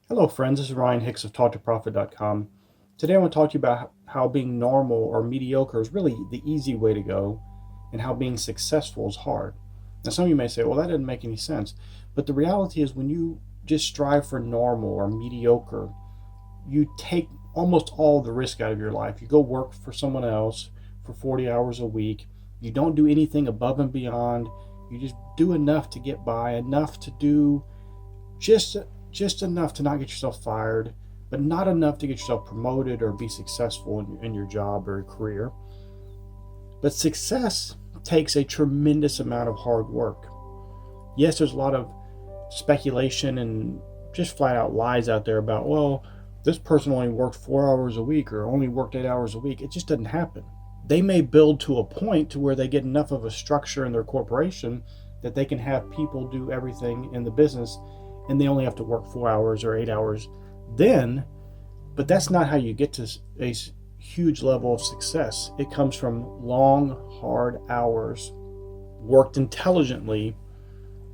Hello, friends. This is Ryan Hicks of TaughtToProfit.com. Today, I want to talk to you about how being normal or mediocre is really the easy way to go, and how being successful is hard. Now, some of you may say, well, that doesn't make any sense. But the reality is, when you just strive for normal or mediocre, you take almost all the risk out of your life. You go work for someone else for 40 hours a week. You don't do anything above and beyond. You just do enough to get by, enough to do just just enough to not get yourself fired, but not enough to get yourself promoted or be successful in your job or career. But success takes a tremendous amount of hard work. Yes, there's a lot of speculation and just flat out lies out there about, well, this person only worked 4 hours a week or only worked 8 hours a week. It just doesn't happen. They may build to a point to where they get enough of a structure in their corporation that they can have people do everything in the business, and they only have to work 4 hours or 8 hours then. But that's not how you get to a huge level of success. It comes from long, hard hours worked intelligently.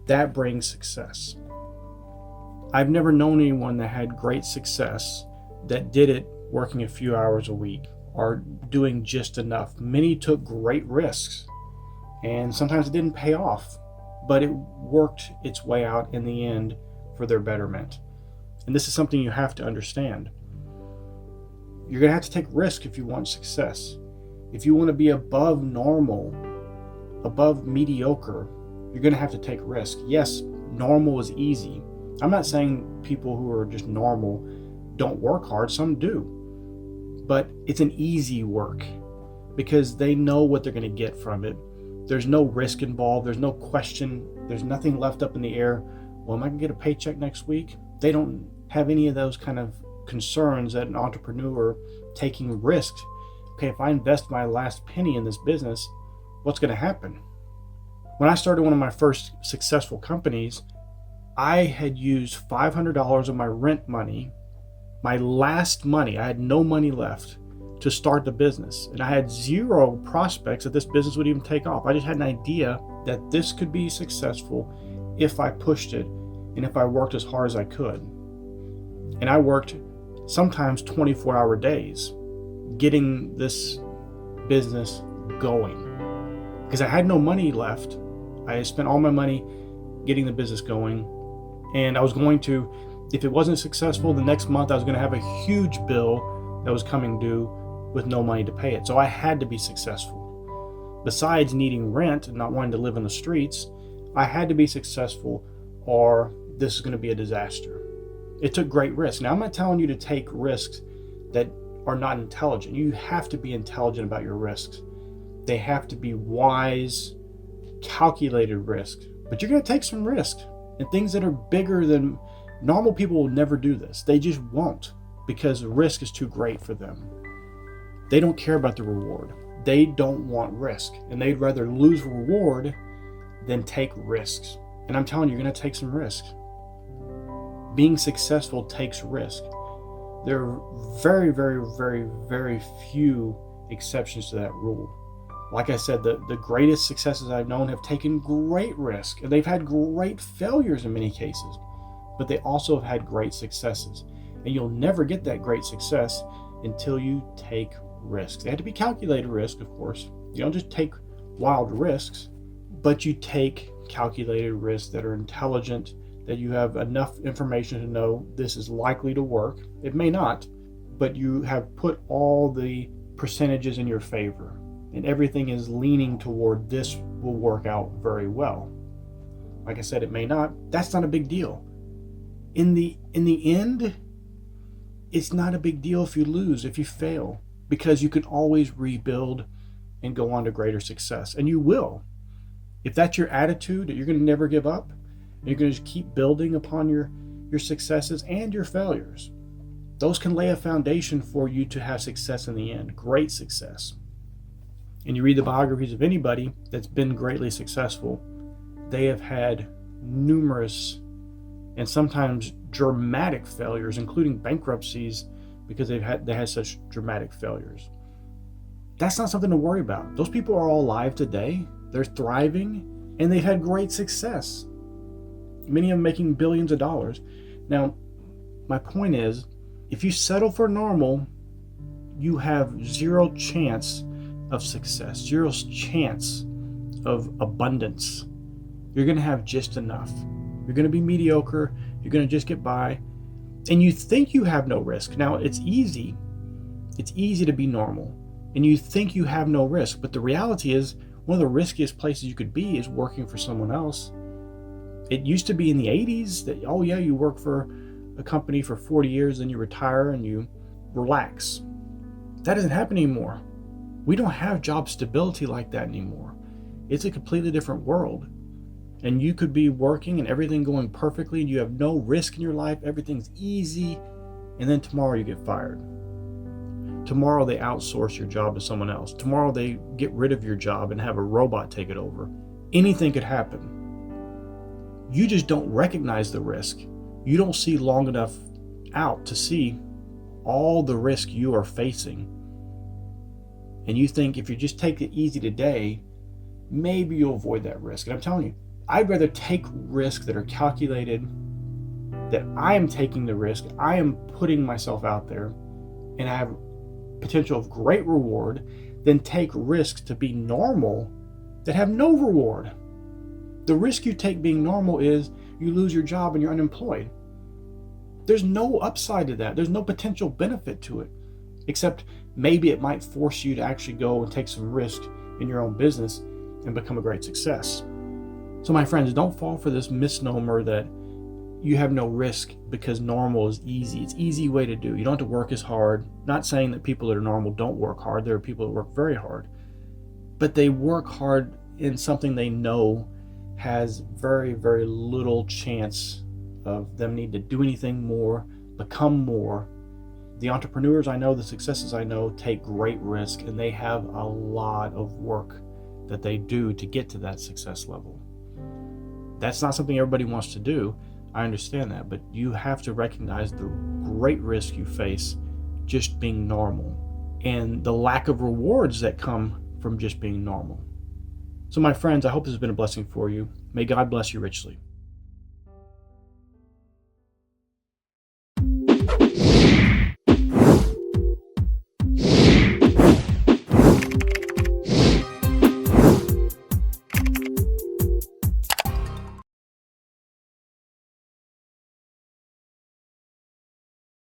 That brings success. I've never known anyone that had great success that did it working a few hours a week or doing just enough. Many took great risks, and sometimes it didn't pay off, but it worked its way out in the end for their betterment. And this is something you have to understand. You're going to have to take risk if you want success. If you want to be above normal, above mediocre, you're going to have to take risk. Yes, normal is easy. I'm not saying people who are just normal don't work hard. Some do. But it's an easy work because they know what they're going to get from it. There's no risk involved. There's no question. There's nothing left up in the air. Well, am I going to get a paycheck next week? They don't have any of those kind of concerns that an entrepreneur taking risks. Okay, if I invest my last penny in this business, what's going to happen? When I started one of my first successful companies, I had used $500 of my rent money, my last money. I had no money left to start the business, and I had zero prospects that this business would even take off. I just had an idea that this could be successful if I pushed it and if I worked as hard as I could. And I worked sometimes 24-hour days getting this business going because I had no money left. I had spent all my money getting the business going, and I was going to, if it wasn't successful, the next month I was going to have a huge bill that was coming due with no money to pay it. So I had to be successful. Besides needing rent and not wanting to live in the streets, I had to be successful or this is going to be a disaster. It took great risks. Now, I'm not telling you to take risks that are not intelligent. You have to be intelligent about your risks. They have to be wise, calculated risks. But you're going to take some risks and things that are bigger than normal people will never do this. They just won't because the risk is too great for them. They don't care about the reward. They don't want risk, and they'd rather lose reward than take risks. And I'm telling you, you're going to take some risks. Being successful takes risk. There are very, very, very, very few exceptions to that rule. Like I said, the greatest successes I've known have taken great risk, and they've had great failures in many cases, but they also have had great successes. And you'll never get that great success until you take risks. They have to be calculated risks, of course. You don't just take wild risks, but you take calculated risks that are intelligent, that you have enough information to know this is likely to work. It may not, but you have put all the percentages in your favor, and everything is leaning toward this will work out very well. Like I said, it may not. That's not a big deal. In the end, it's not a big deal if you lose, if you fail, because you can always rebuild and go on to greater success. And you will. If that's your attitude, that you're going to never give up, and you're going to just keep building upon your successes and your failures, those can lay a foundation for you to have success in the end, great success. And you read the biographies of anybody that's been greatly successful, they have had numerous and sometimes dramatic failures, including bankruptcies, because they had such dramatic failures. That's not something to worry about. Those people are all alive today. They're thriving, and they've had great success. Many of them making billions of dollars. Now, My point is, if you settle for normal, you have zero chance of success, zero chance of abundance. You're going to have just enough. You're going to be mediocre. You're going to just get by. And you think you have no risk. Now, it's easy. It's easy to be normal. And you think you have no risk. But the reality is, one of the riskiest places you could be is working for someone else. It used to be in the 80s that, oh yeah, you work for a company for 40 years, then you retire and you relax. That doesn't happen anymore. We don't have job stability like that anymore. It's a completely different world. And you could be working and everything going perfectly and you have no risk in your life, everything's easy, and then tomorrow you get fired. Tomorrow they outsource your job to someone else. Tomorrow they get rid of your job and have a robot take it over. Anything could happen. You just don't recognize the risk. You don't see long enough out to see all the risk you are facing. And you think if you just take it easy today, maybe you'll avoid that risk. And I'm telling you, I'd rather take risks that are calculated, that I am taking the risk, I am putting myself out there, and I have potential of great reward, than take risks to be normal that have no reward. The risk you take being normal is you lose your job and you're unemployed. There's no upside to that. There's no potential benefit to it, except maybe it might force you to actually go and take some risk in your own business and become a great success. So my friends, don't fall for this misnomer that you have no risk because normal is easy. It's an easy way to do. You don't have to work as hard. Not saying that people that are normal don't work hard. There are people that work very hard, but they work hard in something they know has very, very little chance of them needing to do anything more, become more. The entrepreneurs I know, the successes I know, take great risk, and they have a lot of work that they do to get to that success level. That's not something everybody wants to do. I understand that, but you have to recognize the great risk you face just being normal and the lack of rewards that come from just being normal. So my friends, I hope this has been a blessing for you. May God bless you richly.